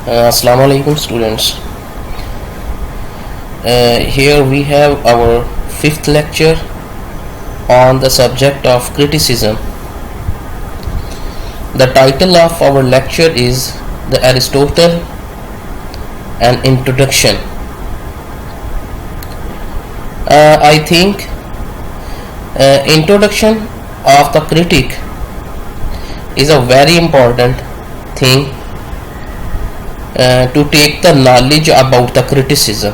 Assalamu alaikum students. Here we have our fifth lecture on the subject of criticism. The title of our lecture is The Aristotle, an Introduction. I think introduction of the critic is a very important thing to take the knowledge about the criticism.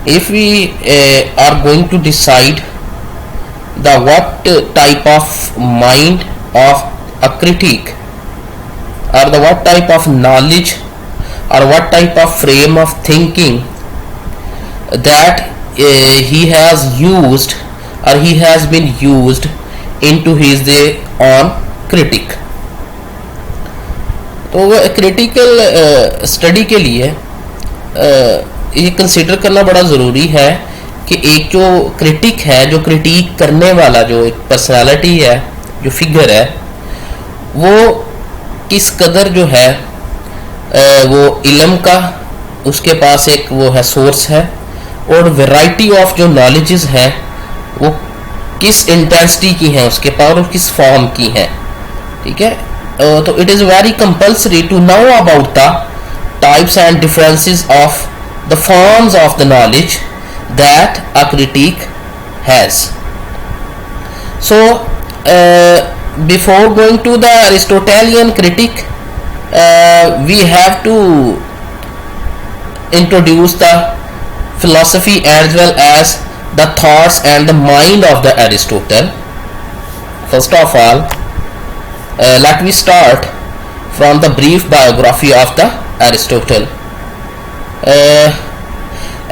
If we are going to decide the what type of mind of a critic, or the what type of knowledge or what type of frame of thinking that he has used or he has been used into his on critic, तो critical study के लिए ये consider करना बड़ा ज़रूरी है कि एक जो क्रिटिक है, जो क्रिटिक करने वाला जो एक पर्सनालिटी है, जो फिगर है, वो किस कदर जो है वो इल्म का उसके पास एक वो है सोर्स है, और वैरायटी ऑफ जो नॉलेजेस है वो किस इंटेंसिटी की है उसके पास और किस फॉर्म की है. ठीक है, तो it is very compulsory to know about the types and differences of the forms of the knowledge that a critic has. So before going to the Aristotelian critic we have to introduce the philosophy as well as the thoughts and the mind of the Aristotle. First of all, let me start from the brief biography of the Aristotle.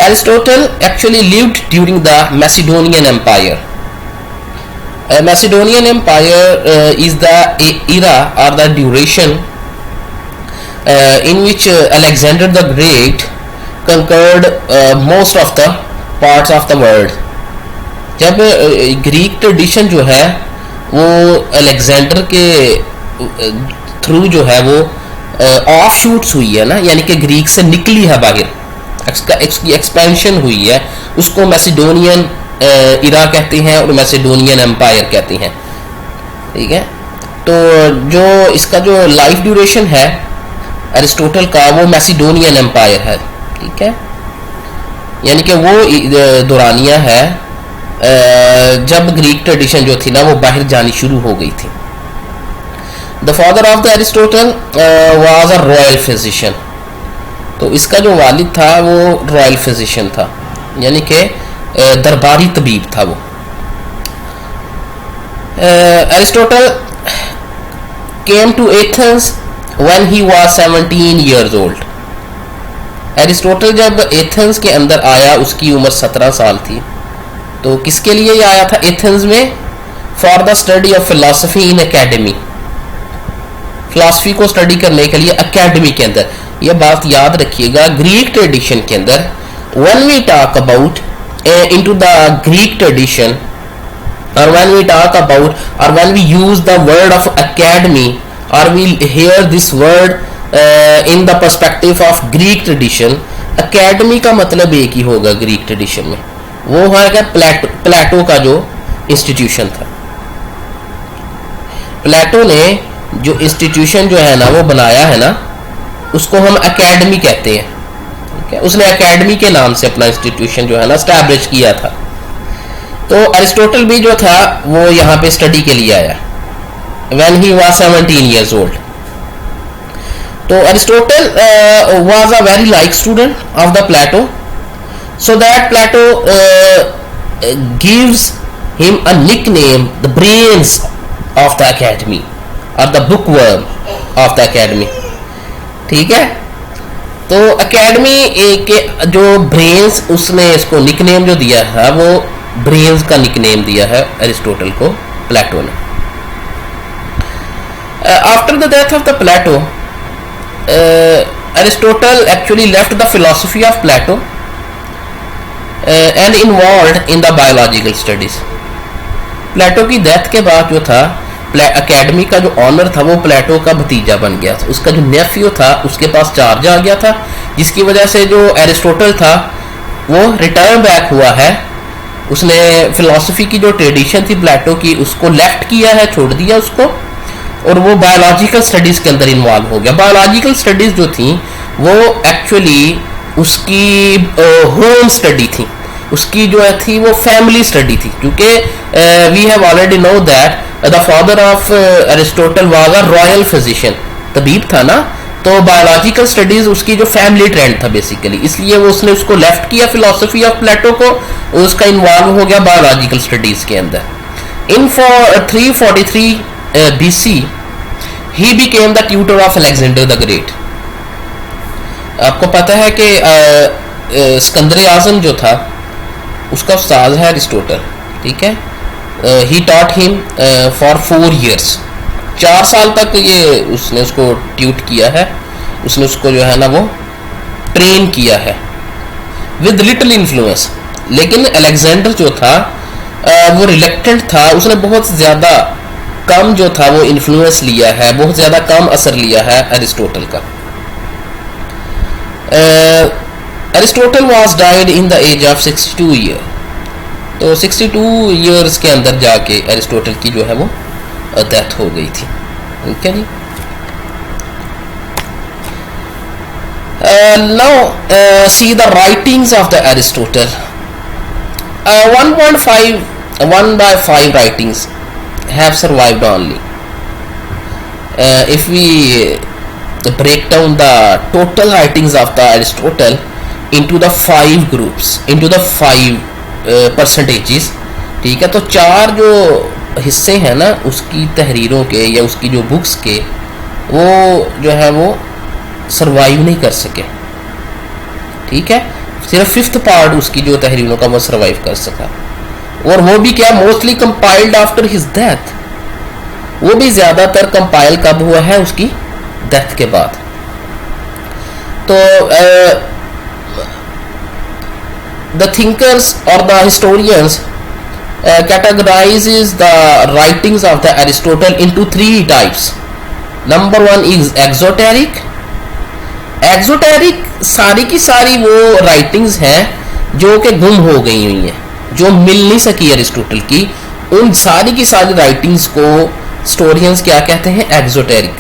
Aristotle actually lived during the Macedonian Empire. Macedonian Empire is the era or the duration in which Alexander the Great conquered most of the parts of the world. जब Greek tradition जो है वो Alexander के through जो है वो of shoots हुई है ना, यानी कि ग्रीक से निकली है बाहर, इसकी एक्सपेंशन हुई है, उसको मैसिडोनियन इरा कहते हैं और मैसिडोनियन एम्पायर कहते हैं. ठीक है, तो जो इसका जो लाइफ ड्यूरेशन है एरिस्टोटल का वो मैसिडोनियन एम्पायर है. ठीक है, यानी कि वो दौरानिया है जब ग्रीक ट्रेडिशन जो थी ना वो बाहर जानी शुरू हो गई थी. The father of the Aristotle was a royal physician. तो इसका जो वालिद था वो रॉयल फिजिशियन था, यानी कि दरबारी तबीब था वो. Aristotle came to Athens when he was 17 years old. Aristotle जब एथेंस के अंदर आया उसकी उम्र 17 साल थी. तो किसके लिए ये आया था एथेंस में? For the study of philosophy in academy. Philosophy को स्टडी करने के लिए एकेडमी के अंदर. ये बात याद रखिएगा, ग्रीक ट्रेडिशन के अंदर when we talk about into the Greek tradition, or when we talk about or when we use the word of academy, or we hear this word in the perspective of Greek tradition, academy का मतलब एक ही होगा Greek tradition में, वो है प्लेटो का जो institution था. प्लेटो ने जो इंस्टीट्यूशन जो है ना वो बनाया है ना, उसको हम एकेडमी कहते हैं. ठीक है, उसने एकेडमी के नाम से अपना इंस्टीट्यूशन जो है ना स्टैब्लिश किया था. तो अरिस्टोटल भी जो था वो यहाँ पे स्टडी के लिए आया when he was 17 years old. So Aristotle was a very like student of the Plato, so that Plato gives him a nickname, the brains of the academy or the bookworm of the academy. ठीक है, तो academy के जो brains, उसने इसको nickname जो दिया है वो ब्रेन्स का निकनेम दिया है एरिस्टोटल को प्लेटो ने. After the death of the Plato, Aristotle actually left the philosophy of Plato and involved in the biological studies. प्लेटो की डेथ के बाद जो था एकेडमी का जो ऑनर था वो प्लेटो का भतीजा बन गया था। उसका जो नेफ्यू था उसके पास चार्ज आ गया था, जिसकी वजह से जो एरिस्टोटल था वो रिटर्न बैक हुआ है। उसने फिलॉसफी की जो ट्रेडिशन थी प्लेटो की उसको लेफ्ट किया है, छोड़ दिया उसको, और वो बायोलॉजिकल स्टडीज़ के अंदर इन्वॉल्व हो गया। बायोलॉजिकल स्टडीज़ जो थी वो एक्चुअली उसकी होम स्टडी थी, उसकी जो थी वो फैमिली स्टडी थी, क्योंकि we have already know that the father of Aristotle was a royal physician, तबीब था ना, तो बायोलॉजिकल स्टडीज उसकी जो फैमिली ट्रेंड था बेसिकली, इसलिए वो उसने उसको लेफ्ट किया फिलॉसफी ऑफ प्लेटो को, उसका इन्वॉल्व हो गया बायोलॉजिकल स्टडीज के अंदर। इन 343 BC he became the tutor of Alexander the great. आपको पता है कि सिकंदर आज़म जो था उसका उस्ताद है एरिस्टोटल, ठीक है। He taught him for 4 years, 4 साल तक ये उसने उसको ट्यूट किया है, उसने उसको जो है ना वो ट्रेन किया है विद लिटिल इन्फ्लुएंस। लेकिन अलेक्जेंडर जो था वो रिलेक्टेंट था, उसने बहुत ज़्यादा कम जो था वो इन्फ्लुएंस लिया है, बहुत ज़्यादा कम असर लिया है एरिस्टोटल का। Aristotle was died in the age of 62 years, तो 62 years के अंदर जाके एरिस्टोटल की जो है वो डेथ हो गई थी, ठीक है जी। Now see the writings of the Aristotle. 1.5 writings have survived only. If we break down the total writings of the Aristotle into the 5 groups, into the 5 percentages, ठीक है, तो 4 जो हिस्से हैं ना उसकी तहरीरों के या उसकी जो बुक्स के, वो जो है वो सरवाइव नहीं कर सके, ठीक है। सिर्फ 5th पार्ट उसकी जो तहरीरों का वो सरवाइव कर सका, और वो भी क्या, mostly compiled after his death. वो भी ज्यादातर कंपाइल कब हुआ है, उसकी डेथ के बाद। तो द थिंकर्स और the historians categorizes the writings of the Aristotle into 3 types. Number 1 is exoteric. Exoteric सारी की सारी वो राइटिंग्स हैं जो कि गुम हो गई हुई हैं, जो मिल नहीं सकी एरिस्टोटल की। उन सारी की सारी राइटिंग्स को स्टोरियंस क्या कहते हैं, एक्सोटेरिक,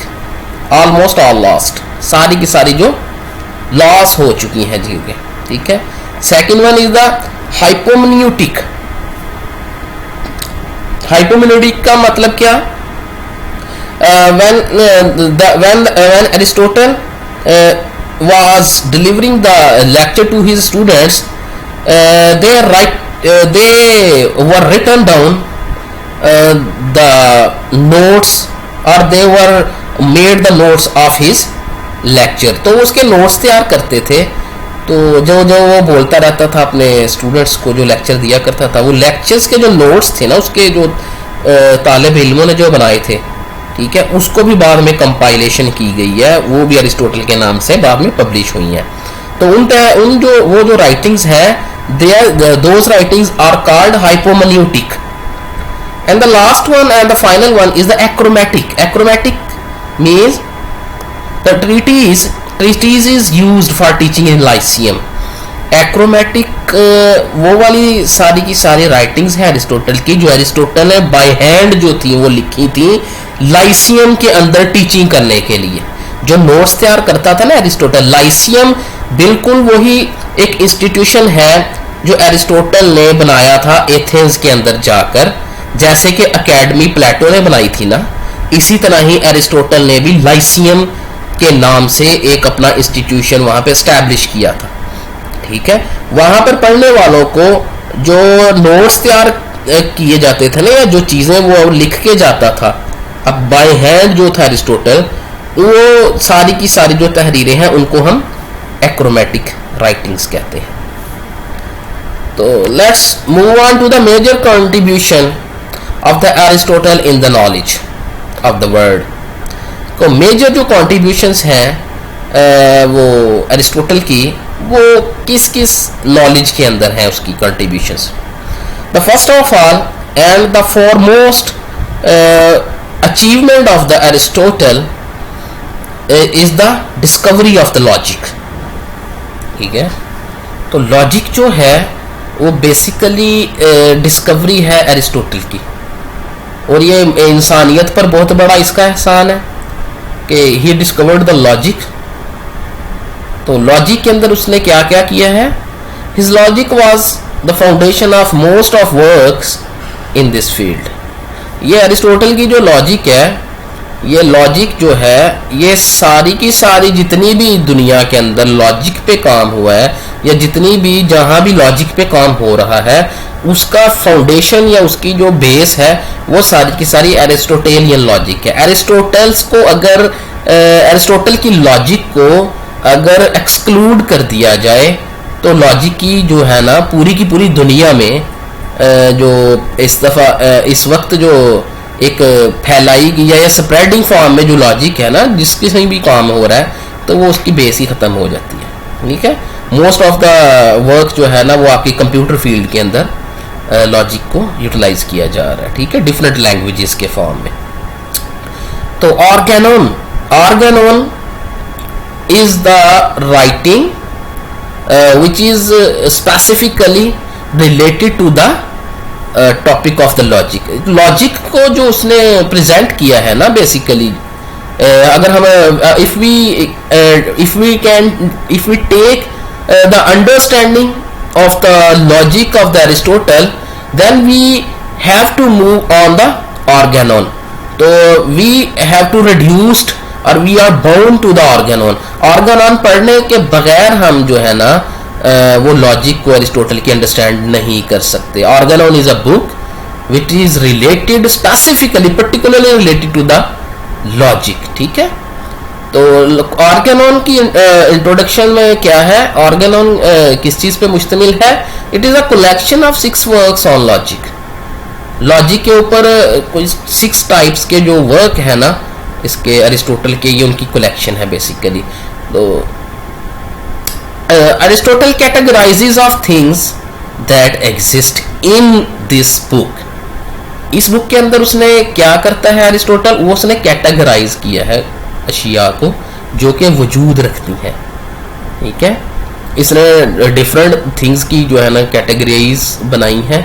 ऑलमोस्ट ऑल लॉस्ट, सारी की सारी जो लॉस हो चुकी हैं जी, ठीक है। Second one is the hermeneutic. Hermeneutic का मतलब क्या, when Aristotle was delivering the lecture to his students, they were written down the notes, or they were made the notes of his lecture। तो उसके नोट्स तैयार करते थे, तो जो वो बोलता रहता था अपने स्टूडेंट्स को, जो लेक्चर दिया करता था, वो लेक्चर्स के जो नोट्स थे ना उसके जो तालिब इल्मों ने जो बनाए थे, ठीक है, उसको भी बाद में कंपाइलेशन की गई है, वो भी अरिस्टोटल के नाम से बाद में पब्लिश हुई हैं। तो उन जो राइटिंग्स हैं, those writings are called hypomneustic. And the last one and the final one is the achromatic. Achromatic means the treatise is used for teaching in Lyceum. Achromatic वो वाली सारी की सारी राइटिंग्स हैं एरिस्टोटल की, जो एरिस्टोटल ने बाय हैंड जो थी वो लिखी थी लाइसियम के अंदर टीचिंग करने के लिए। जो नोट्स तैयार करता था ना एरिस्टोटल, लाइसियम बिल्कुल वही एक इंस्टीट्यूशन है जो एरिस्टोटल ने बनाया था एथेंस के अंदर जाकर, जैसे कि एकेडमी प्लेटो ने बनाई थी ना, इसी तरह ही एरिस्टोटल ने भी लाइसियम के नाम से एक अपना इंस्टीट्यूशन वहां पे एस्टैब्लिश किया था, ठीक है। वहां पर पढ़ने वालों को जो नोट्स तैयार किए जाते थे ना, या जो चीजें वो लिख के जाता था, अब बाय हैंड जो था एरिस्टोटल, वो सारी की सारी जो तहरीरें हैं उनको हम एक्रोमेटिक राइटिंग्स कहते हैं। तो let's move on to the major contribution of the Aristotle in the knowledge of the world. तो मेजर जो कंट्रीब्यूशंस हैं वो एरिस्टोटल की, वो किस किस नॉलेज के अंदर है उसकी contributions. The first of all and the foremost achievement of the Aristotle is the discovery of the logic. ठीक है, तो लॉजिक जो है वो बेसिकली डिस्कवरी है एरिस्टोटल की, और ये इंसानियत पर बहुत बड़ा इसका एहसान है कि ही डिस्कवर्ड द लॉजिक. तो लॉजिक के अंदर उसने क्या क्या किया है? His logic was the foundation of most of works in this field. ये एरिस्टोटल की जो लॉजिक है, ये लॉजिक जो है ये सारी की सारी जितनी भी दुनिया के अंदर लॉजिक पे काम हुआ है, या जितनी भी जहाँ भी लॉजिक पे काम हो रहा है, उसका फाउंडेशन या उसकी जो बेस है वो सारी की सारी एरिस्टोटेलियन लॉजिक है. एरिस्टोटल्स को अगर एरिस्टोटल की लॉजिक को अगर एक्सक्लूड कर दिया जाए तो लॉजिक की जो है ना पूरी की पूरी दुनिया में जो इस दफ़ा इस वक्त जो एक फैलाई गई या स्प्रेडिंग फॉर्म में जो लॉजिक है ना, जिसकी से भी काम हो रहा है, तो वो उसकी बेस ही ख़त्म हो जाती है. ठीक है, मोस्ट ऑफ द वर्क जो है ना वो आपकी कंप्यूटर फील्ड के अंदर लॉजिक को यूटिलाइज किया जा रहा है. ठीक है, डिफरेंट लैंग्वेजेस के फॉर्म में. तो Organon is the writing which is specifically related to the topic of the logic. Logic को जो उसने प्रेजेंट किया है ना, बेसिकली अगर हम if we take the understanding of the logic of the Aristotle, then we have to move on the Organon. तो we have to reduced और we are bound to the Organon. Organon पढ़ने के बगैर हम जो है ना वो लॉजिक को एरिस्टोटल की अंडरस्टैंड नहीं कर सकते. Organon is a book which is related specifically particularly related to the logic. ठीक है, तो ऑर्गेनोन की इंट्रोडक्शन में क्या है, ऑर्गेनोन किस चीज पे मुश्तमिल है? It is a collection of 6 works on logic. Logic के ऊपर कोई 6 टाइप्स के जो वर्क है ना इसके एरिस्टोटल के, ये उनकी कलेक्शन है बेसिकली. तो Aristotle categorizes of things that exist in this book. इस बुक के अंदर उसने क्या करता है एरिस्टोटल, वो उसने कैटेगराइज किया है अशिया को जो कि वजूद रखती हैं. ठीक है, इसने डिफरेंट थिंग्स की जो है ना कैटेगरीज बनाई हैं.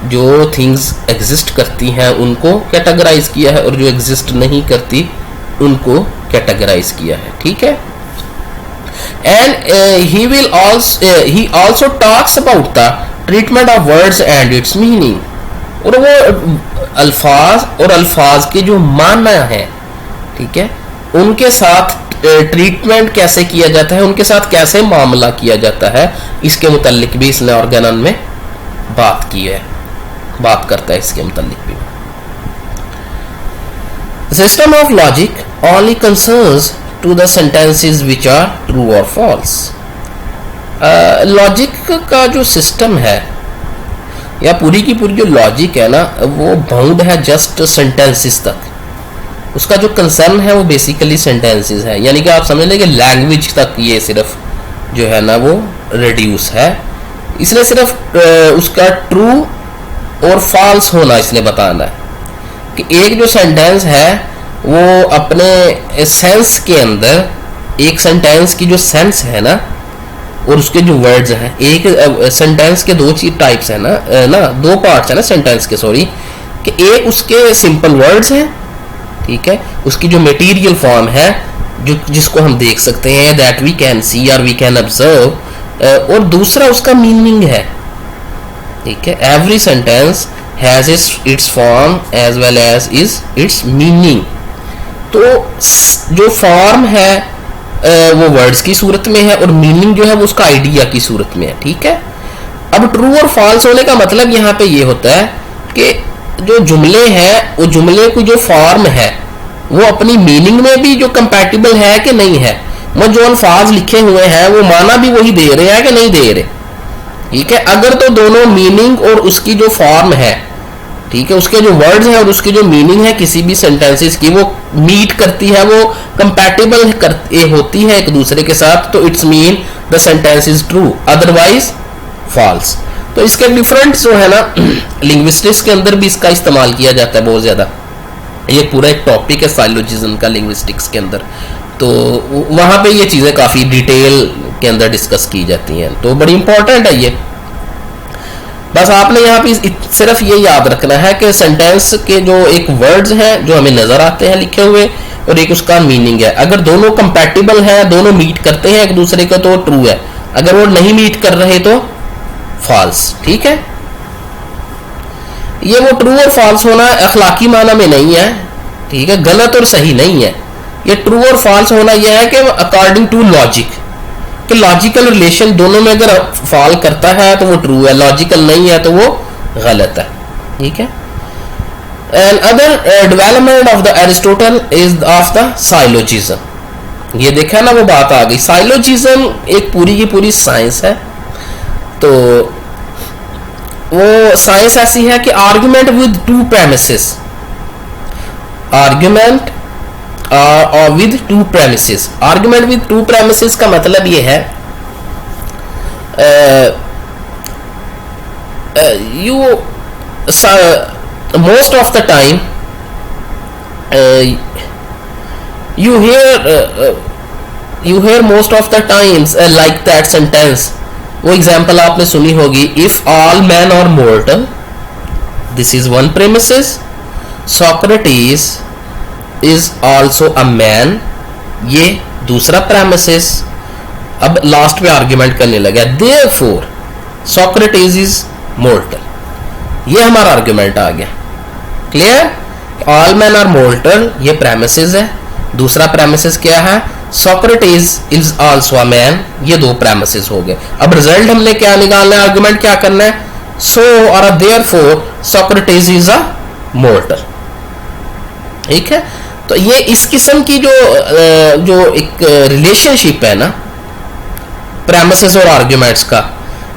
जो थिंग्स एग्जिस्ट करती हैं उनको कैटेगराइज किया है, और जो एग्जिस्ट नहीं करती उनको कैटेगराइज किया है. ठीक है, and he also talks about the treatment of words and its meaning. और वो अल्फाज के जो माना है, ठीक है, उनके साथ ट्रीटमेंट कैसे किया जाता है, उनके साथ कैसे मामला किया जाता है, इसके मुतालिक भी इसने ऑर्गेनन में बात करता है इसके मुतालिक भी. System of logic only concerns to the sentences which are true or false. Logic का जो सिस्टम है या पूरी की पूरी जो लॉजिक है ना वो बाउंड है जस्ट सेंटेंसेस तक. उसका जो कंसर्न है वो बेसिकली सेंटेंसेस है, यानी कि आप समझ लें कि लैंग्वेज तक ये सिर्फ जो है ना वो रिड्यूस है. इसलिए सिर्फ उसका ट्रू और फॉल्स होना इसने बताना है कि एक जो सेंटेंस है वो अपने सेंस के अंदर, एक सेंटेंस की जो सेंस है ना और उसके जो वर्ड्स हैं, एक सेंटेंस के 2 टाइप्स है ना 2 पार्ट्स है ना सेंटेंस के, सॉरी, कि एक उसके सिंपल वर्ड्स हैं, ठीक है, उसकी जो मटेरियल फॉर्म है जो जिसको हम देख सकते हैं, दैट वी कैन सी और वी कैन ऑब्जर्व, और दूसरा उसका मीनिंग है. ठीक है, every sentence has its form as well as is its meaning. तो जो फॉर्म है वो वर्ड्स की सूरत में है और मीनिंग जो है वो उसका आइडिया की सूरत में है. ठीक है, अब ट्रू और फॉल्स होने का मतलब यहाँ पे ये होता है कि जो जुमले हैं वो जुमले की जो फॉर्म है वो अपनी मीनिंग में भी जो कंपैटिबल है कि नहीं है. वो जो अल्फाज लिखे हुए हैं वो माना भी वही दे रहे हैं कि नहीं दे रहे. ठीक है, अगर तो दोनों मीनिंग और उसकी जो फॉर्म है, ठीक है, उसके जो वर्ड्स हैं और उसकी जो मीनिंग है किसी भी सेंटेंसेस की वो मीट करती है, वो कंपैटिबल होती है एक दूसरे के साथ, तो it's mean the sentence is true, otherwise false. तो इसके डिफरेंट जो है ना लिंग्विस्टिक्स के अंदर भी इसका इस्तेमाल किया जाता है बहुत ज्यादा. ये पूरा एक टॉपिक है साइलोजिज्म का लिंग्विस्टिक्स के अंदर, तो वहाँ पे ये चीज़ें काफ़ी डिटेल के अंदर डिस्कस की जाती हैं, तो बड़ी इंपॉर्टेंट है ये। बस आपने यहाँ पे सिर्फ ये याद रखना है कि सेंटेंस के जो एक वर्ड्स हैं जो हमें नज़र आते हैं लिखे हुए, और एक उसका मीनिंग है। अगर दोनों कंपैटिबल हैं, दोनों मीट करते हैं एक दूसरे को, तो ट्रू है। अगर वो नहीं मीट कर रहे तो फॉल्स। ठीक है, ये वो ट्रू और फॉल्स होना अखलाकी माना में नहीं है, ठीक है, गलत और सही नहीं है। ये ट्रू और फॉल्स होना यह है कि अकॉर्डिंग टू लॉजिक, कि लॉजिकल रिलेशन दोनों में अगर फॉल करता है तो वो ट्रू है, लॉजिकल नहीं है तो वो गलत है। ठीक है, and other development of the Aristotle is of the syllogism. ये देखा ना, वो बात आ गई, साइलोजिज्म एक पूरी की पूरी साइंस है। तो वो साइंस ऐसी है कि argument with two premises, argument with two premises. Argument with two premises का मतलब ये है you most of the time you hear most of the times like that sentence, वो एग्जाम्पल आपने सुनी होगी, if all man are mortal, this is one premises, Socrates is also a man, ये दूसरा प्रेमिसेस। अब लास्ट में argument करने लगा, देयरफॉर सोक्रेटिस इज मोर्टल, ये हमारा आर्ग्यूमेंट आ गया। Clear, all man are mortal ये प्रेमिसेस है, दूसरा प्रेमिसेस क्या है, Socrates is also a man, ये दो प्रेमिसेस हो गए। अब रिजल्ट हमने क्या निकालना है, आर्गुमेंट क्या करना है, सो और therefore Socrates is a mortar. ठीक है, तो ये इस किस्म की जो एक रिलेशनशिप है ना प्रेमिसेस और आर्ग्यूमेंट्स का,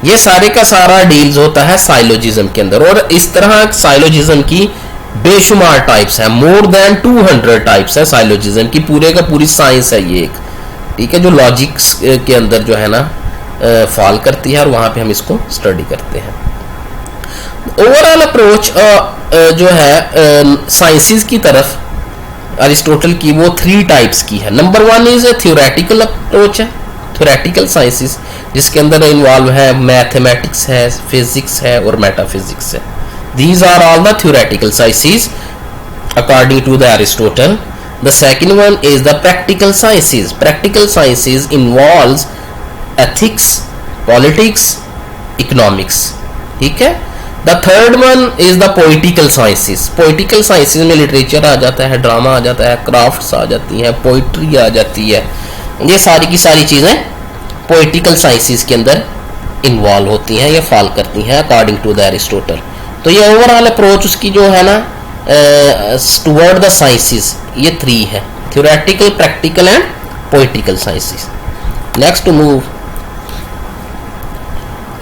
ये सारे का सारा डील्स होता है साइलोजिज्म के अंदर। और इस तरह साइलोजिज्म की बेशुमार टाइप्स है, मोर देन 200 टाइप्स है साइलोजिज्म की, पूरे का पूरी साइंस है ये एक। ठीक है, जो लॉजिक्स के अंदर जो है ना फॉल करती है, और वहां पे हम इसको स्टडी करते हैं। ओवरऑल अप्रोच जो है साइंसेस की तरफ अरिस्टोटल की, वो 3 टाइप्स की है। नंबर 1 इज थ्योरेटिकल अप्रोच है, थ्योरेटिकल साइंसेस, जिसके अंदर इन्वॉल्व है मैथमेटिक्स है, फिजिक्स है और मेटाफिजिक्स है। These are all the theoretical sciences according to the Aristotle. The second one is the practical sciences. Practical sciences involves ethics, politics, economics. ठीक है, The third one is the poetical sciences. Poetical sciences में literature आ जाता है, drama आ जाता है, crafts आ जाती हैं, poetry आ जाती है, ये सारी की सारी चीज़ें poetical sciences के अंदर इन्वॉल्व होती हैं या फॉल करती हैं अकॉर्डिंग टू द एरिस्टोटल। तो ये ओवरऑल अप्रोच उसकी जो है ना टुवर्ड द साइंसेस, ये 3 है, theoretical, practical and poetical sciences. Next to move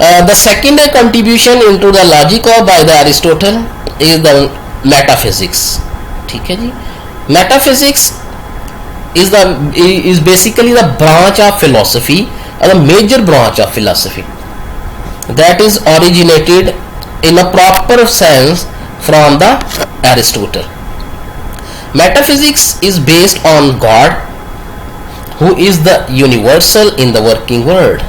the second contribution into the logic of by the Aristotle is the metaphysics. ठीक है जी, metaphysics is basically the branch of philosophy, or the major branch of philosophy that is originated in a proper sense from the Aristotle. Metaphysics is based on God, who is the universal in the working world,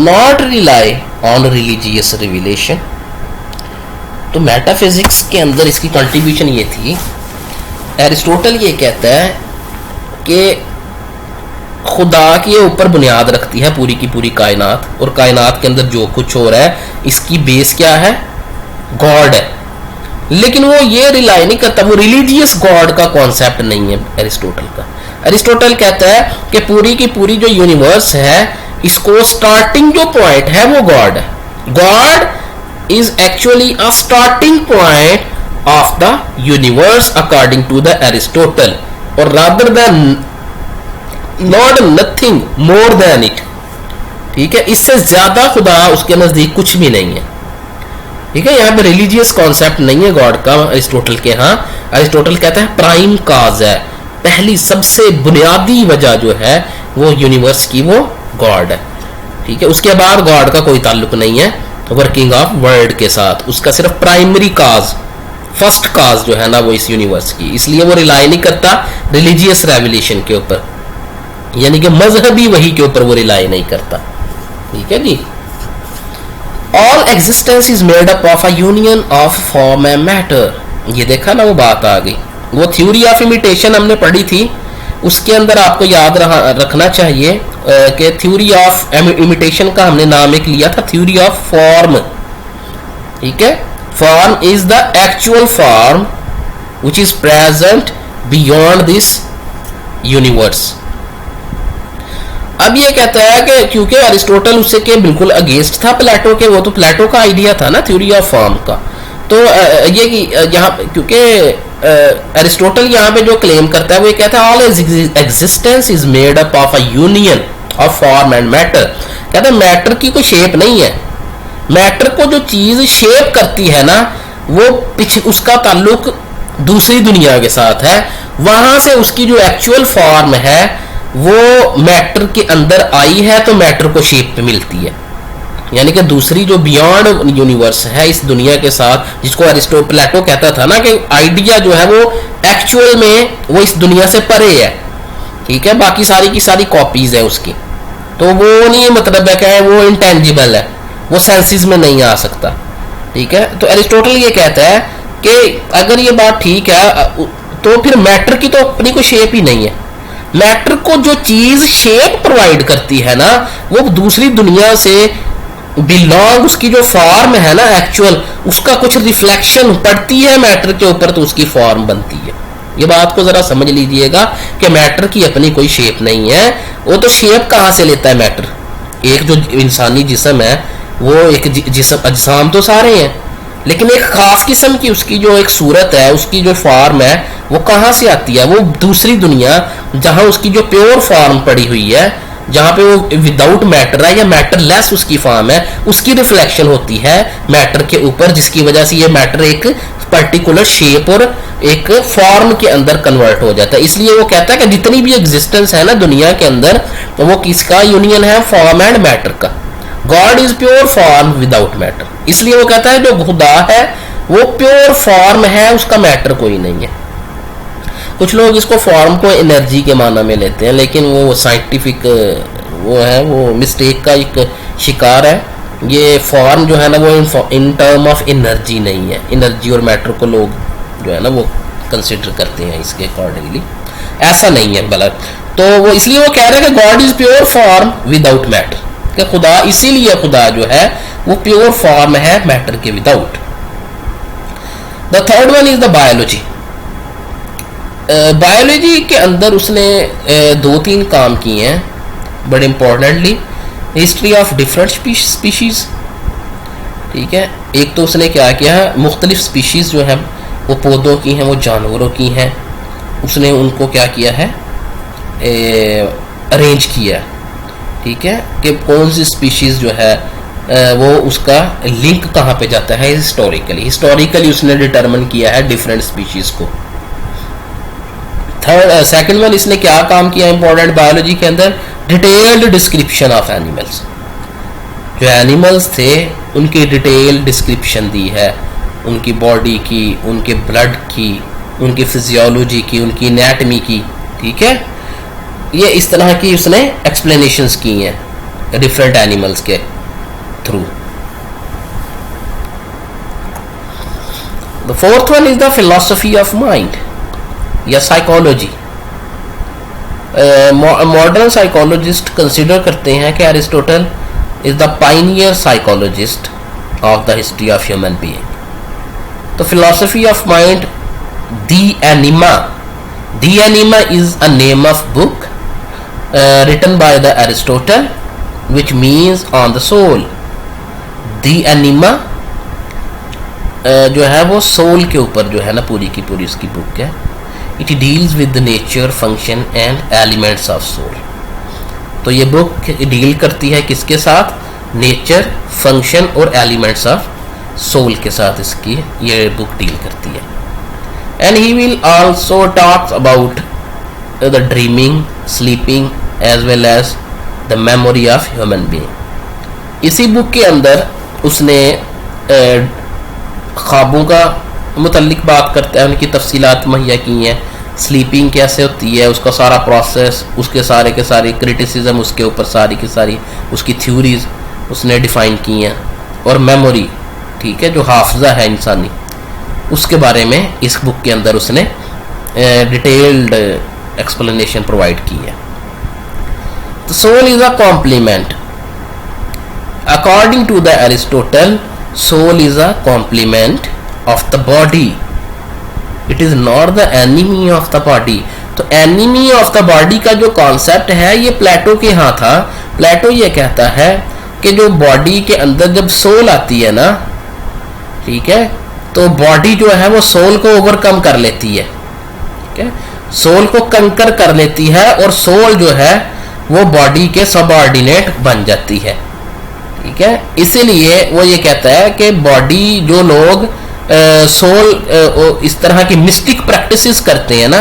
not rely on religious revelation. तो metaphysics के अंदर इसकी contribution ये थी, Aristotle ये कहता है कि खुदा के ऊपर बुनियाद रखती है पूरी की पूरी कायनात, और कायनात के अंदर जो कुछ हो रहा है इसकी बेस क्या है, गॉड है। लेकिन वो ये रिलाई नहीं करता, वो रिलीजियस गॉड का कॉन्सेप्ट नहीं है एरिस्टोटल का। एरिस्टोटल कहता है कि पूरी की पूरी जो यूनिवर्स है, इसको स्टार्टिंग जो पॉइंट है वो गॉड है। God is actually a starting point of the universe according to the Aristotle, or rather than not nothing more than it। ठीक है, इससे ज्यादा खुदा उसके नजदीक कुछ भी नहीं है। ठीक है, यहाँ पे रिलीजियस कॉन्सेप्ट नहीं है गॉड का अरिस्टोटल के यहाँ। अरिस्टोटल कहता है प्राइम काज है, पहली सबसे बुनियादी वजह जो है वो यूनिवर्स की, वो गॉड है। ठीक है, उसके बाद गॉड का कोई ताल्लुक नहीं है वर्किंग ऑफ वर्ल्ड के साथ, उसका सिर्फ प्राइमरी काज, फर्स्ट काज जो है ना वो इस यूनिवर्स की, इसलिए वो रिलाई नहीं करता रिलीजियस रेवलेशन के ऊपर, यानी कि मजहबी वही के ऊपर वो रिलाई नहीं करता। ठीक है जी। All existence is made up of a union of form and matter. ये देखा ना वो बात आ गई, वो थ्योरी ऑफ इमिटेशन हमने पढ़ी थी, उसके अंदर आपको याद रखना चाहिए कि थ्योरी ऑफ इमिटेशन का हमने नाम एक लिया था थ्योरी ऑफ फॉर्म। ठीक है, form is the actual form which is present beyond this universe. अब ये कहता है कि क्योंकि अरिस्टोटल उससे के बिल्कुल अगेंस्ट था प्लेटो के, वो तो प्लेटो का आइडिया था ना थ्योरी ऑफ फॉर्म का, तो ये यहाँ क्योंकि अरिस्टोटल यहाँ पे जो क्लेम करता है वो ये कहता है all existence is made up of a union of form and matter. कहता है मैटर की कोई शेप नहीं है, मैटर को जो चीज शेप करती है ना वो उसका ताल्लुक दूसरी दुनिया के साथ है, वहां से उसकी जो एक्चुअल फॉर्म है वो मैटर के अंदर आई है तो मैटर को शेप पे मिलती है। यानी कि दूसरी जो बियॉन्ड यूनिवर्स है इस दुनिया के साथ, जिसको प्लेटो कहता था ना कि आइडिया जो है वो एक्चुअल में वो इस दुनिया से परे है। ठीक है, बाकी सारी की सारी कॉपीज है उसकी, तो वो नहीं मतलब है कि वो इंटेंजिबल है, वो सेंसेस में नहीं आ सकता। ठीक है, तो अरिस्टोटल ये कहता है कि अगर ये बात ठीक है तो फिर मैटर की तो अपनी कोई शेप ही नहीं है, मैटर को जो चीज शेप प्रोवाइड करती है ना वो दूसरी दुनिया से बिलोंग, उसकी जो फॉर्म है ना एक्चुअल, उसका कुछ रिफ्लेक्शन पड़ती है मैटर के ऊपर तो उसकी फॉर्म बनती है। ये बात को जरा समझ लीजिएगा कि मैटर की अपनी कोई शेप नहीं है, वो तो शेप कहाँ से लेता है मैटर। एक जो इंसानी जिस्म है वो एक जिस्म, अजसाम तो सारे हैं, लेकिन एक खास किस्म की उसकी जो एक सूरत है, उसकी जो फॉर्म है वो कहाँ से आती है, वो दूसरी दुनिया जहाँ उसकी जो प्योर फॉर्म पड़ी हुई है, जहाँ पे वो विदाउट मैटर है या मैटर लेस उसकी फॉर्म है, उसकी रिफ्लेक्शन होती है मैटर के ऊपर, जिसकी वजह से ये मैटर एक पर्टिकुलर शेप और एक फॉर्म के अंदर कन्वर्ट हो जाता है। इसलिए वो कहता है कि जितनी भी एग्जिस्टेंस है ना दुनिया के अंदर, तो वो किसका यूनियन है, फॉर्म एंड मैटर का। God is pure form without matter, इसलिए वो कहता है जो खुदा है वो प्योर फॉर्म है, उसका मैटर कोई नहीं है। कुछ लोग इसको फॉर्म को एनर्जी के माना में लेते हैं, लेकिन वो साइंटिफिक वो है, वो मिस्टेक का एक शिकार है। ये फॉर्म जो है ना वो इन टर्म ऑफ एनर्जी नहीं है, एनर्जी और मैटर को लोग जो है ना वो कंसिडर करते हैं इसके अकॉर्डिंगली, ऐसा नहीं है गलत। तो वो इसलिए वो कह रहे हैं कि God is pure form without matter, कि खुदा, इसीलिए खुदा जो है वो प्योर फॉर्म है मैटर के without. The third one is the biology. Biology के अंदर उसने दो तीन काम किए हैं बड़े importantly. History of different species. ठीक है, एक तो उसने क्या किया है, मुख्तलिफ स्पीशीज जो है वो पौधों की हैं, वो जानवरों की हैं, उसने उनको क्या किया है, अरेंज किया। ठीक है, कि कौन सी स्पीशीज जो है वो उसका लिंक कहाँ पे जाता है हिस्टोरिकली उसने डिटरमिन किया है डिफरेंट स्पीशीज को। सेकंड वन इसने क्या काम किया इंपॉर्टेंट बायोलॉजी के अंदर, डिटेल्ड डिस्क्रिप्शन ऑफ एनिमल्स। जो एनिमल्स थे उनकी डिटेल डिस्क्रिप्शन दी है, उनकी बॉडी की, उनके ब्लड की, उनकी फिजियोलॉजी की, उनकी एनाटॉमी की। ठीक है, ये इस तरह की उसने एक्सप्लेनेशंस की हैं डिफरेंट एनिमल्स के through. The fourth one is the philosophy of mind या साइकोलॉजी। मॉडर्न साइकोलॉजिस्ट कंसिडर करते हैं कि Aristotle is the pioneer psychologist of the history of human being. तो philosophy of mind, De Anima is a name of book written by the Aristotle which means on the soul. The Anima जो है वो soul के ऊपर जो है ना पूरी की पूरी उसकी बुक है। It deals with the nature, function and elements of soul. तो ये बुक डील करती है किसके साथ, नेचर, फंक्शन और एलिमेंट्स ऑफ सोल के साथ इसकी ये बुक डील करती है। And he will also talk about the dreaming, sleeping as well as the memory of human being. इसी बुक के अंदर उसने ख्वाबों का मुतल्लिक बात करता है, उनकी तफसीलात मुहैया की हैं, स्लीपिंग कैसे होती है, उसका सारा प्रोसेस, उसके सारे के सारे क्रिटिसिज्म, उसके ऊपर सारी की सारी उसकी थ्योरीज उसने डिफ़ाइन की हैं, और मेमोरी, ठीक है, जो हाफजा है इंसानी, उसके बारे में इस बुक के अंदर उसने डिटेल्ड एक्सप्लेनेशन प्रोवाइड की है। तो soul is a complement according to the Aristotle, soul is a complement of the body, it is not the enemy of the body. तो एनिमी ऑफ द बॉडी का जो concept है ये प्लेटो के यहाँ था। प्लेटो ये कहता है कि जो बॉडी के अंदर जब सोल आती है ना, ठीक है, तो बॉडी जो है वो सोल को ओवरकम कर लेती है, ठीक है, सोल को कंकर कर लेती है, और सोल जो है वो बॉडी के सबऑर्डिनेट बन जाती है, ठीक है। इसीलिए वो ये कहता है कि बॉडी, जो लोग सोल इस तरह की मिस्टिक प्रैक्टिसेस करते हैं ना,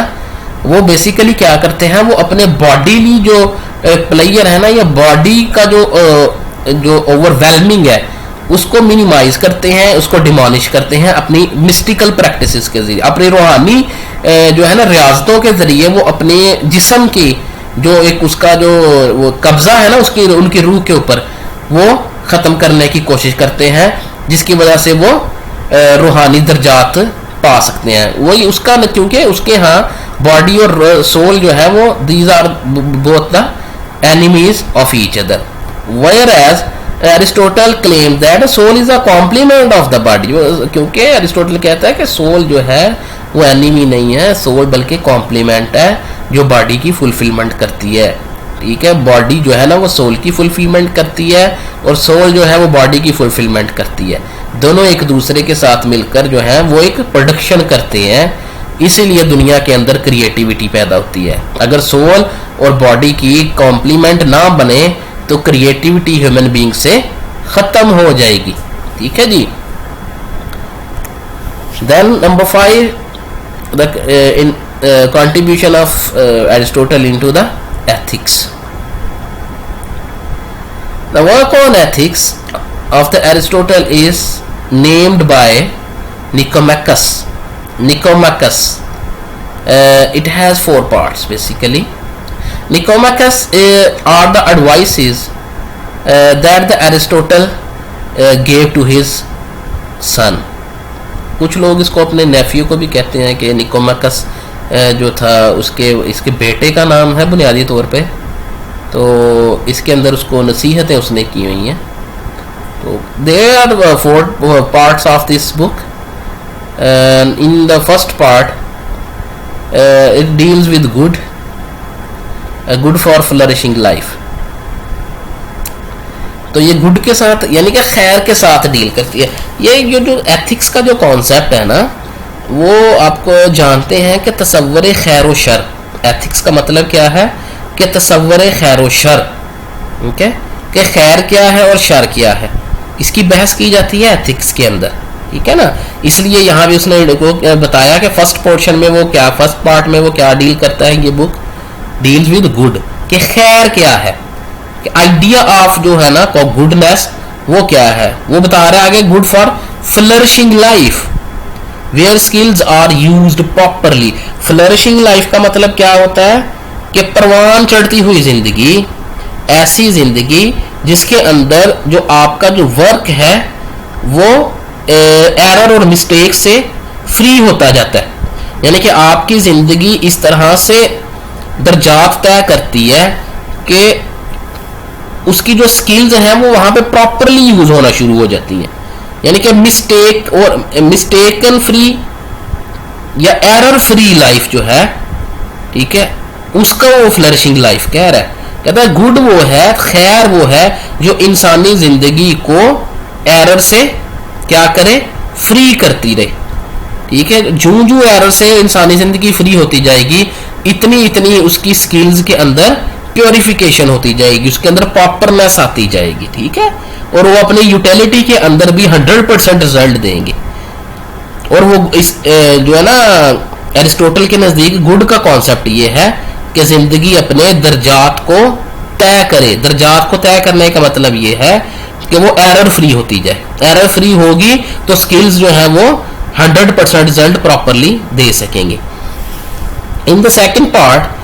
वो बेसिकली क्या करते हैं, वो अपने बॉडीली जो प्लेयर है ना, या बॉडी का जो ओवरवेलमिंग है उसको मिनिमाइज करते हैं, उसको डिमोलिश करते हैं अपनी मिस्टिकल प्रैक्टिसेस के जरिए, अपनी रूहानी जो है ना रियाजतों के जरिए वो अपने जिस्म की जो एक उसका जो वो कब्जा है ना उसकी उनकी रूह के ऊपर, वो ख़त्म करने की कोशिश करते हैं, जिसकी वजह से वो रूहानी दर्जात पा सकते हैं। वही उसका, क्योंकि उसके यहाँ बॉडी और सोल जो है वो these are both the enemies of each other, whereas Aristotle claim that soul is a complement of the body. क्योंकि एरिस्टोटल कहता है कि सोल जो है वो एनिमी नहीं है, सोल बल्कि कॉम्प्लीमेंट है जो बॉडी की फुलफिलमेंट करती है, ठीक है। बॉडी जो है ना वो सोल की फुलफिलमेंट करती है, और सोल जो है वो बॉडी की फुलफिलमेंट करती है। दोनों एक दूसरे के साथ मिलकर जो है वो एक प्रोडक्शन करते हैं, इसीलिए दुनिया के अंदर क्रिएटिविटी पैदा होती है। अगर सोल और बॉडी की कॉम्प्लीमेंट ना बने तो क्रिएटिविटी ह्यूमन बीइंग से खत्म हो जाएगी, ठीक है जी। Then number 5, the contribution of Aristotle into the ethics. The work on ethics of the Aristotle is named by Nicomachus. It has 4 parts basically. Nicomachus are the advices that the Aristotle gave to his son. कुछ लोग इसको अपने नेफ्यू को भी कहते हैं कि निकोमाकस जो था इसके बेटे का नाम है बुनियादी तौर पे, तो इसके अंदर उसको नसीहतें उसने की हुई हैं। तो there are 4 parts of this book. In the first part it deals with good for flourishing life. तो ये गुड के साथ यानी कि खैर के साथ डील करती है। ये जो एथिक्स का जो कॉन्सेप्ट है ना, वो आपको जानते हैं कि तसव्वुर खैर व शर। एथिक्स का मतलब क्या है कि तसव्वुर खैर व शर, ठीक है, कि खैर क्या है और शर क्या है, इसकी बहस की जाती है एथिक्स के अंदर, ठीक है ना। इसलिए यहाँ भी उसने बताया कि फर्स्ट पोर्शन में वो क्या, फर्स्ट पार्ट में वो क्या डील करता है, ये बुक डील्स विद गुड, कि खैर क्या है, कि आइडिया ऑफ जो है ना को गुडनेस वो क्या है, वो बता रहा है आगे। Good for flourishing life where skills are used properly. Flourishing life का मतलब क्या होता है कि परवान चढ़ती हुई जिंदगी, ऐसी जिंदगी जिसके अंदर जो आपका जो वर्क है वो एरर और मिस्टेक से फ्री होता जाता है, यानी कि आपकी जिंदगी इस तरह से दर्जात तय करती है कि उसकी जो स्किल्स हैं वो वहां पे प्रॉपरली यूज होना शुरू हो जाती हैं, यानी कि मिस्टेक और मिस्टेकन फ्री या एरर फ्री लाइफ जो है, ठीक है, उसका वो फ्लरिशिंग लाइफ कह रहा है। कहता है गुड वो है, खैर वो है जो इंसानी जिंदगी को एरर से क्या करे, फ्री करती रहे, ठीक है। जूं एरर से इंसानी जिंदगी फ्री होती जाएगी, इतनी उसकी स्किल्स के अंदर प्योरिफिकेशन होती जाएगी, उसके अंदर प्रॉपरनेस आती जाएगी, ठीक है, और वो अपनी यूटिलिटी के अंदर भी 100% रिजल्ट देंगे। और वो इस जो है ना एरिस्टोटल के नजदीक गुड का कॉन्सेप्ट ये है कि जिंदगी अपने दर्जात को तय करे। दर्जात को तय करने का मतलब ये है कि वो एरर फ्री होती जाए। एरर फ्री होगी तो स्किल्स जो है वो 100% रिजल्ट प्रॉपरली दे सकेंगे। In the second part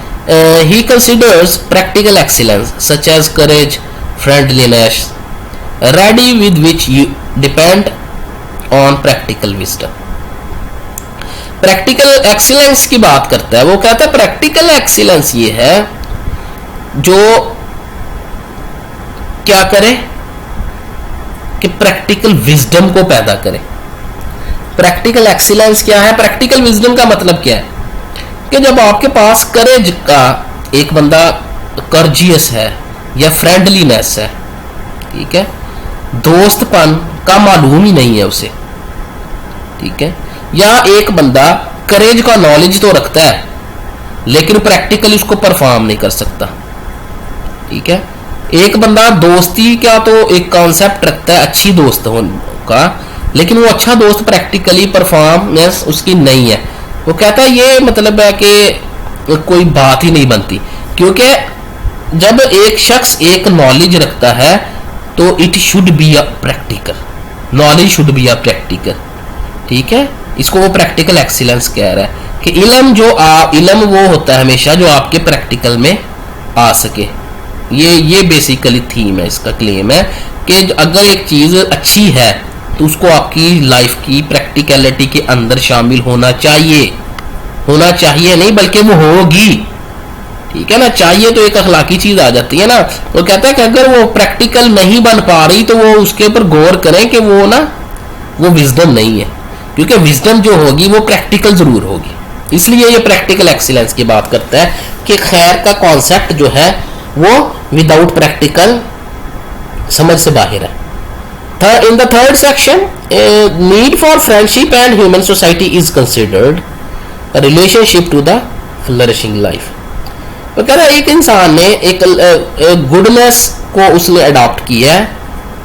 he considers practical excellence such as courage, friendliness, ready with which you depend on practical wisdom। Practical excellence की बात करता है, वो कहता है प्रैक्टिकल एक्सीलेंस ये है जो क्या करे कि प्रैक्टिकल विजडम को पैदा करे। प्रैक्टिकल एक्सीलेंस क्या है, प्रैक्टिकल विजडम का मतलब क्या है कि जब आपके पास करेज का एक बंदा कर्जियस है या फ्रेंडलीनेस है, ठीक है, दोस्तपन का मालूम ही नहीं है उसे, ठीक है, या एक बंदा करेज का नॉलेज तो रखता है लेकिन प्रैक्टिकली उसको परफॉर्म नहीं कर सकता, ठीक है, एक बंदा दोस्ती का तो एक कॉन्सेप्ट रखता है अच्छी दोस्त होने का, लेकिन वो अच्छा दोस्त प्रैक्टिकली परफॉर्मेंस उसकी नहीं है, वो कहता है ये मतलब है कि कोई बात ही नहीं बनती। क्योंकि जब एक शख्स एक नॉलेज रखता है तो it should be a practical, knowledge should be a practical, ठीक है, इसको वो प्रैक्टिकल एक्सीलेंस कह रहा है कि इल्म वो होता है हमेशा जो आपके प्रैक्टिकल में आ सके। ये बेसिकली थीम है, इसका क्लेम है कि अगर एक चीज अच्छी है तो उसको आपकी लाइफ की प्रैक्टिकलिटी के अंदर शामिल होना चाहिए नहीं बल्कि वो होगी, ठीक है ना। चाहिए तो एक अखलाकी चीज आ जाती है ना, वो कहता है कि अगर वो प्रैक्टिकल नहीं बन पा रही तो वो उसके ऊपर गौर करें कि वो विजडम नहीं है, क्योंकि विजडम जो होगी वो प्रैक्टिकल जरूर होगी। इसलिए ये प्रैक्टिकल एक्सीलेंस की बात करता है कि खैर का कॉन्सेप्ट जो है वो विदाउट प्रैक्टिकल समझ से बाहर है। In the third section, need for friendship and human society is considered a relationship to the flourishing life। वो कह रहा है एक इंसान ने एक गुडनेस को उसने अडॉप्ट किया है,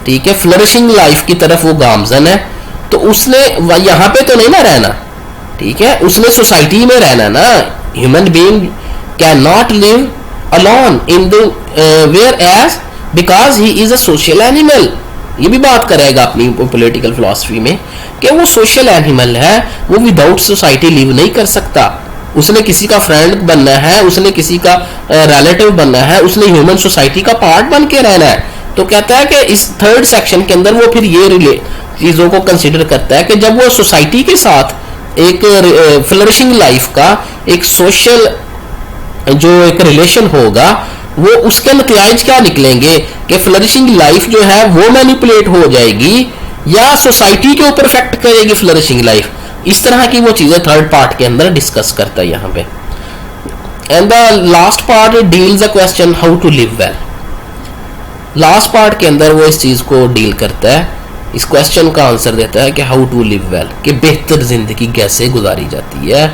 ठीक है, फ्लरिशिंग लाइफ की तरफ वो गामजन है, तो उसने यहाँ पे तो नहीं ना रहना, ठीक है, उसने सोसाइटी में रहना ना। Human being can not live alone in the whereas because he is a social animal. ये भी बात करेगा अपनी पॉलिटिकल फिलॉसफी में कि वो सोशल एनिमल है, वो विदाउट सोसाइटी लिव नहीं कर सकता। उसने किसी का फ्रेंड बनना है, उसने किसी का रिलेटिव बनना है, उसने ह्यूमन सोसाइटी का पार्ट बन के रहना है। तो कहता है कि इस थर्ड सेक्शन के अंदर वो फिर ये चीजों को कंसिडर करता है कि जब वो सोसाइटी के साथ एक फ्लरिशिंग लाइफ का एक सोशल जो एक रिलेशन होगा, वो उसके नतीजे क्या निकलेंगे कि फ्लरिशिंग लाइफ जो है वो मैनिपुलेट हो जाएगी या सोसाइटी के ऊपर इफेक्ट करेगी फ्लरिशिंग लाइफ। इस तरह की वो चीजें थर्ड पार्ट के अंदर डिस्कस करता है यहाँ पे। And the last part deals a question how to live well. Last part के अंदर वो इस चीज को डील करता है, इस क्वेश्चन का आंसर देता है कि हाउ टू लिव वेल, कि बेहतर जिंदगी कैसे गुजारी जाती है।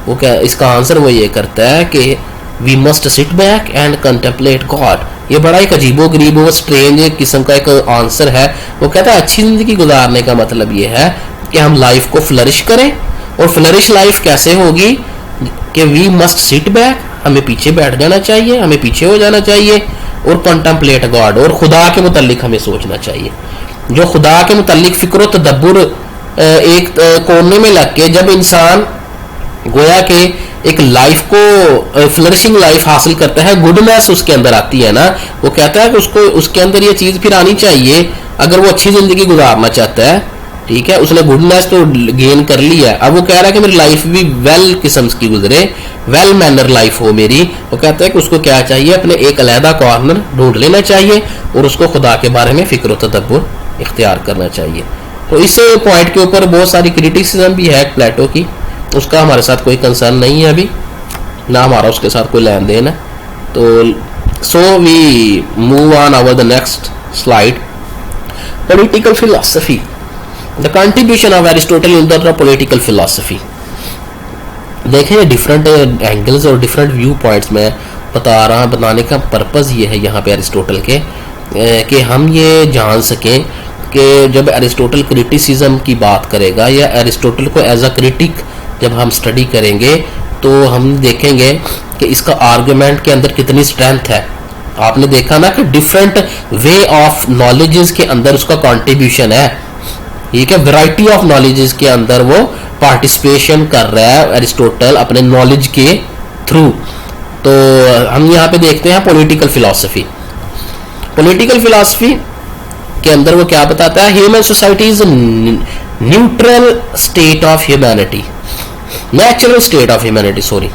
वो क्या, इसका आंसर वो ये करता है कि we must sit back and contemplate God. ये बड़ा एक अजीबो गरीब स्ट्रेंज किस्म का एक आंसर है। वो कहता है अच्छी जिंदगी गुजारने का मतलब ये है कि हम लाइफ को फ्लरिश करें, और फ्लरिश लाइफ कैसे होगी कि वी मस्ट सिट बैक, हमें पीछे बैठ जाना चाहिए, हमें पीछे हो जाना चाहिए, और कंटेम्पलेट गॉड, और खुदा के मुतालिक हमें सोचना चाहिए। जो खुदा के मुतालिक फिक्र तदब्बुर एक कोने में लग के जब इंसान गोया के एक लाइफ को फ्लरिशिंग लाइफ हासिल करता है, गुडनेस उसके अंदर आती है ना, वो कहता है कि उसको उसके अंदर ये चीज फिर आनी चाहिए अगर वो अच्छी जिंदगी गुजारना चाहता है, ठीक है, उसने गुडनेस तो गेन कर ली है, अब वो कह रहा है कि मेरी लाइफ भी वेल किस्म की गुजरे, वेल मैनर लाइफ हो मेरी। वो कहता है कि उसको क्या चाहिए, अपने एक अलहदा कॉर्नर ढूंढ लेना चाहिए और उसको खुदा के बारे में फिक्र तदब्बुर इख्तियार करना चाहिए। तो इस पॉइंट के ऊपर बहुत सारी क्रिटिसिज्म भी है प्लेटो की, उसका हमारे साथ कोई कंसर्न नहीं है अभी, ना हमारा उसके साथ कोई लेन देन है। तो so we move on our the next slide, political philosophy, the contribution of Aristotle in the political philosophy. देखें डिफरेंट एंगल्स और डिफरेंट व्यू पॉइंट्स में बताने का पर्पज़ ये है यहाँ पे एरिस्टोटल के कि हम ये जान सकें कि जब एरिस्टोटल क्रिटिसिज्म की बात करेगा या एरिस्टोटल को एज अ क्रिटिक जब हम स्टडी करेंगे तो हम देखेंगे कि इसका आर्गुमेंट के अंदर कितनी स्ट्रेंथ है। आपने देखा ना कि डिफरेंट वे ऑफ नॉलेजेस के अंदर उसका कंट्रीब्यूशन है, ठीक है, वैरायटी ऑफ नॉलेजेस के अंदर वो पार्टिसिपेशन कर रहा है एरिस्टोटल अपने नॉलेज के थ्रू। तो हम यहाँ पे देखते हैं पॉलिटिकल फिलॉसफी। पॉलिटिकल फिलॉसफी के अंदर वो क्या बताता है, human society is neutral state of humanity, natural state of humanity, sorry,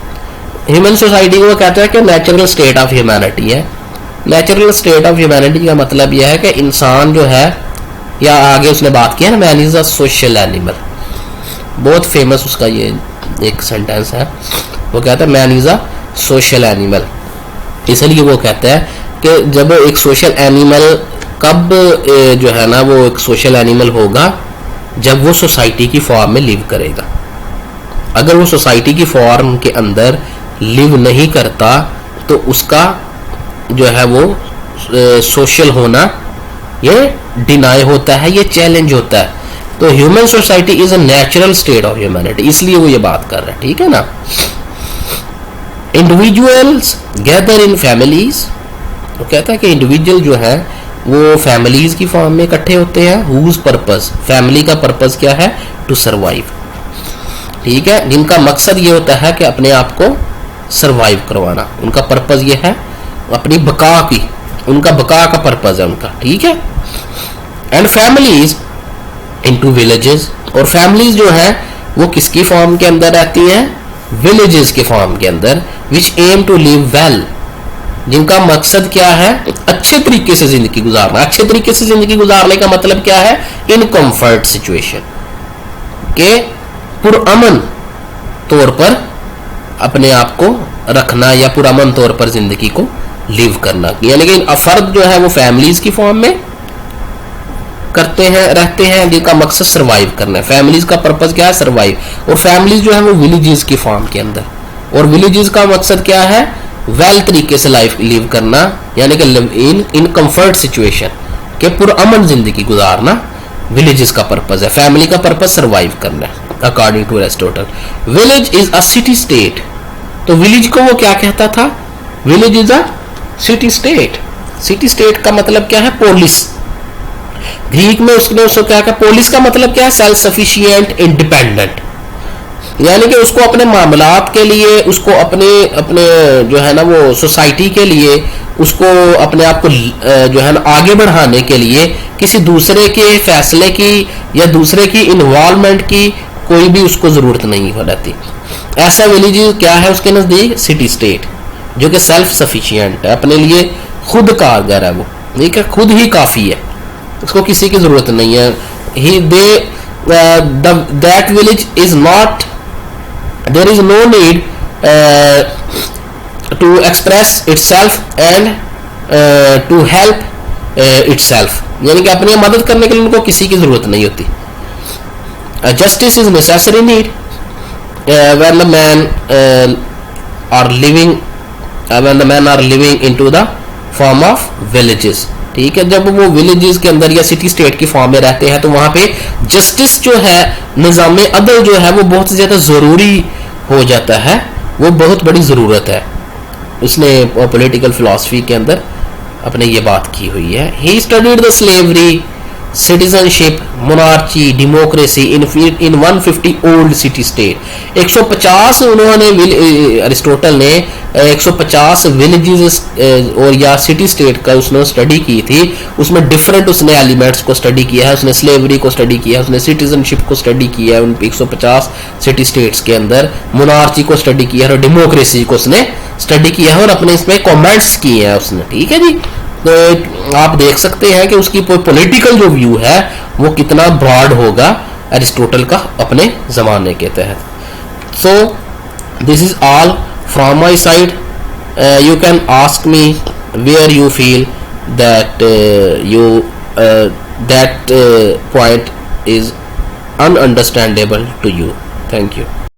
human society को कहता है कि नेचुरल स्टेट ऑफ ह्यूमैनिटी है। नेचुरल स्टेट ऑफ ह्यूमैनिटी का मतलब यह है कि इंसान जो है, या आगे उसने बात की है ना, man is a social animal, बहुत फेमस उसका ये एक सेंटेंस है। वो कहता है man is a social animal, इसलिए वो कहता है कि जब एक सोशल एनिमल, कब जो है ना वो एक सोशल एनिमल होगा, जब वो सोसाइटी की फॉर्म में लिव करेगा। अगर वो सोसाइटी की फॉर्म के अंदर लिव नहीं करता तो उसका जो है वो सोशल होना ये डिनाई होता है, ये चैलेंज होता है। तो human society is a natural state of humanity, इसलिए वो ये बात कर रहा है, ठीक है ना। इंडिविजुअल्स गैदर इन फैमिलीज, वो कहता है कि इंडिविजुअल जो है वो फैमिलीज की फॉर्म में इकट्ठे होते हैं। हुज पर्पस, फैमिली का पर्पस क्या है, टू सर्वाइव, ठीक है, जिनका मकसद ये होता है कि अपने आप को सर्वाइव करवाना, उनका पर्पस ये है अपनी बका की, उनका बका का पर्पस है उनका, ठीक है। एंड फैमिलीज इनटू विलेजेस, और फैमिलीज जो है वो किसकी फॉर्म के अंदर रहती हैं, विलेजेस के फॉर्म के अंदर, विच एम टू लिव वेल, जिनका मकसद क्या है, अच्छे तरीके से जिंदगी गुजारना। अच्छे तरीके से जिंदगी गुजारने का मतलब क्या है, इन कंफर्ट सिचुएशन, के पुरअमन तौर पर अपने आप को रखना या पुरअमन तौर पर जिंदगी को लिव करना। यानी कि फर्द जो है वो फैमिलीज की फॉर्म में करते हैं, रहते हैं, जिनका मकसद सर्वाइव करना है। फैमिलीज का पर्पस क्या है, सर्वाइव। और फैमिलीज जो है वो विलेजेस की फॉर्म के अंदर, और विलेजेस का मकसद क्या है, वेल तरीके से लाइफ लिव करना, यानी कि लिव इन कंफर्ट सिचुएशन, के पुरअमन जिंदगी गुजारना विलेजेस का पर्पस है। फैमिली का पर्पस सर्वाइव करना है according to Aristotle. Village is a city state, तो विलेज को वो क्या कहता था, village is a city state. City state का मतलब क्या है, पोलिस। ग्रीक में उसने उसको क्या कहा, पोलिस का मतलब क्या है, सेल्फ सफिशिएंट, इंडिपेंडेंट, यानी कि उसको अपने मामलात के लिए, उसको अपने अपने जो है ना वो सोसाइटी के लिए, उसको अपने आप को जो है ना आगे बढ़ाने के लिए किसी दूसरे के फैसले की या दूसरे की इन्वॉल्वमेंट की कोई भी उसको जरूरत नहीं हो रहती। ऐसा विलेज क्या है उसके नजदीक, सिटी स्टेट, जो कि सेल्फ सफिशिएंट है, अपने लिए खुद कारगर है, वो ठीक है, खुद ही काफी है, उसको किसी की जरूरत नहीं है। He they that village is not, there is no need to express itself and to help itself, यानी कि अपनी मदद करने के लिए उनको किसी की जरूरत नहीं होती। justice is necessary need when the men are living into the form of villages, ठीक है। जब वो विलेजेस के अंदर या सिटी स्टेट की फॉर्म में रहते हैं तो वहां पे जस्टिस जो है, निज़ाम अदल जो है वो बहुत ज्यादा जरूरी हो जाता है, वो बहुत बड़ी जरूरत है। उसने पॉलिटिकल फिलॉसफी के अंदर अपने ये बात की हुई है। He studied the slavery, citizenship, monarchy, democracy in 150 old city state. 150 उन्होंने अरिस्टोटल ने 150 विलेजेस और या सिटी स्टेट का उसने स्टडी की थी। उसमें डिफरेंट उसने एलिमेंट्स को स्टडी किया है, उसने स्लेवरी को स्टडी किया है, उसने सिटीजनशिप को स्टडी किया है उन 150 सिटी स्टेट्स के अंदर, मोनार्ची को स्टडी किया है और डेमोक्रेसी को उसने स्टडी किया है और अपने इसमें कमेंट्स किए हैं उसने, ठीक है जी। तो आप देख सकते हैं कि उसकी पॉलिटिकल जो व्यू है वो कितना ब्रॉड होगा एरिस्टोटल का अपने जमाने के तहत। So this is all from my side. You can ask me where you feel that that point is ununderstandable to you. Thank you.